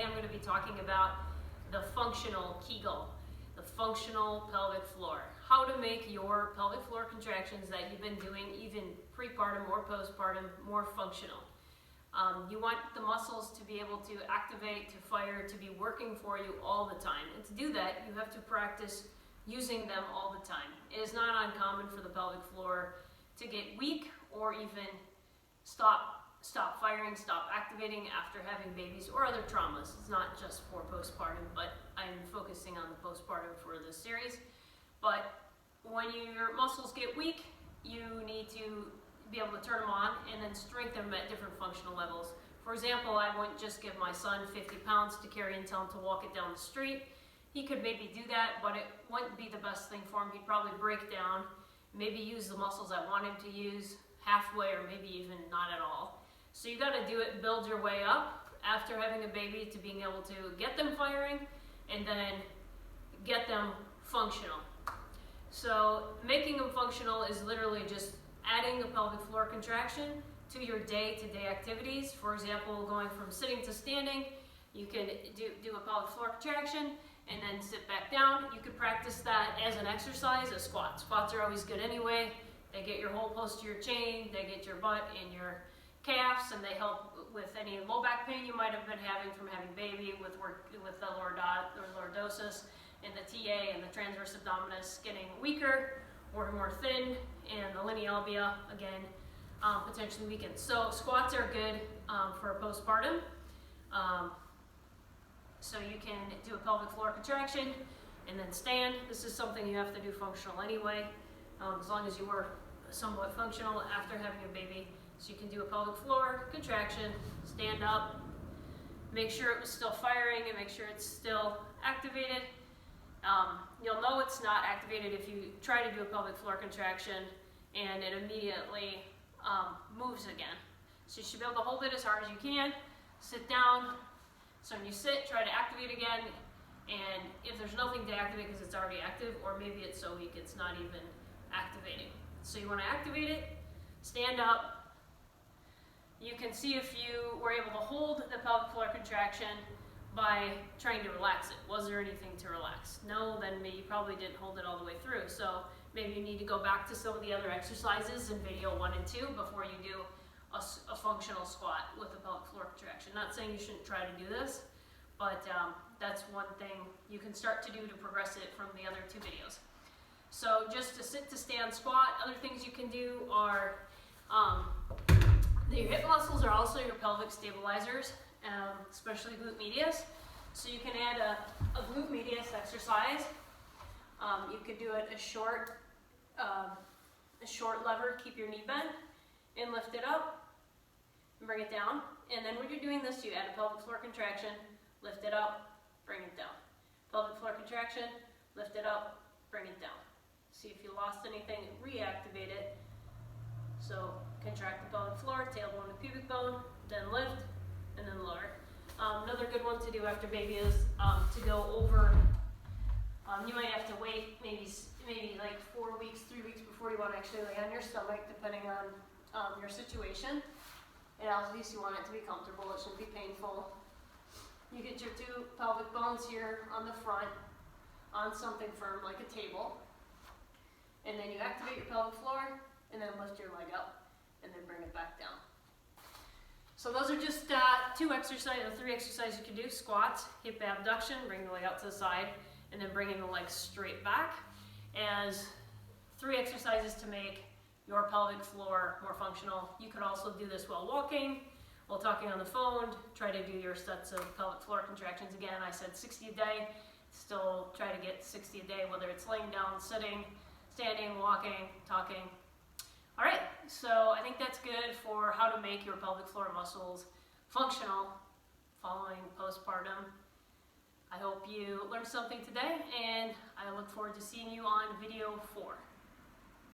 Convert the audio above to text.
I'm going to be talking about the functional Kegel, the functional pelvic floor. How to make your pelvic floor contractions that you've been doing even prepartum or postpartum more functional. You want the muscles to be able to activate, to fire, to be working for you all the time. And to do that, you have to practice using them all the time. It is not uncommon for the pelvic floor to get weak or even stop firing, stop activating after having babies or other traumas. It's not just for postpartum, but I'm focusing on the postpartum for this series. But when your muscles get weak, you need to be able to turn them on and then strengthen them at different functional levels. For example, I wouldn't just give my son 50 pounds to carry and tell him to walk it down the street. He could maybe do that, but it wouldn't be the best thing for him. He'd probably break down, maybe use the muscles I want him to use halfway or maybe even not at all. So you got to do it, build your way up after having a baby to being able to get them firing and then get them functional. So making them functional is literally just adding a pelvic floor contraction to your day-to-day activities. For example, going from sitting to standing, you can do a pelvic floor contraction and then sit back down. You could practice that as an exercise, a squat. Squats are always good anyway. They get your whole posterior chain, they get your butt and your calves, and they help with any low back pain you might have been having from having baby, with the lordosis and the TA and the transverse abdominis getting weaker or more thin, and the linealbia again potentially weakened. So squats are good for postpartum. So you can do a pelvic floor contraction and then stand. This is something you have to do functional anyway, as long as you were somewhat functional after having a baby. So you can do a pelvic floor contraction, stand up, make sure it was still firing and make sure it's still activated. You'll know it's not activated if you try to do a pelvic floor contraction and it immediately moves again. So you should be able to hold it as hard as you can, sit down. So when you sit, try to activate again, and if there's nothing to activate because it's already active, or maybe it's so weak it's not even activating. So you want to activate it, stand up. You can see if you were able to hold the pelvic floor contraction by trying to relax it. Was there anything to relax? No, then maybe you probably didn't hold it all the way through. So maybe you need to go back to some of the other exercises in video 1 and 2 before you do a functional squat with a pelvic floor contraction. Not saying you shouldn't try to do this, but that's one thing you can start to do to progress it from the other 2 videos. So just to sit to stand squat, other things you can do are your hip muscles are also your pelvic stabilizers, especially glute medius. So you can add a glute medius exercise. You could do it a short lever, keep your knee bent, and lift it up, and bring it down. And then when you're doing this, you add a pelvic floor contraction, lift it up, bring it down. Pelvic floor contraction, lift it up, bring it down. See if you lost anything, reactivate it. So contract the pelvic floor, tailbone to pubic bone, then lift, and then lower. Another good one to do after baby is to go over. You might have to wait maybe like 4 weeks, 3 weeks before you want to actually lay on your stomach, depending on your situation. And at least you want it to be comfortable. It shouldn't be painful. You get your 2 pelvic bones here on the front on something firm like a table. And then you activate your pelvic floor and then lift your leg up and then bring it back down. So those are just 3 exercises you can do. Squats, hip abduction, bring the leg out to the side, and then bringing the leg straight back. As 3 exercises to make your pelvic floor more functional. You could also do this while walking, while talking on the phone. Try to do your sets of pelvic floor contractions. Again, I said 60 a day. Still try to get 60 a day, whether it's laying down, sitting, standing, walking, talking. All right, so I think that's good for how to make your pelvic floor muscles functional following postpartum. I hope you learned something today, and I look forward to seeing you on video 4.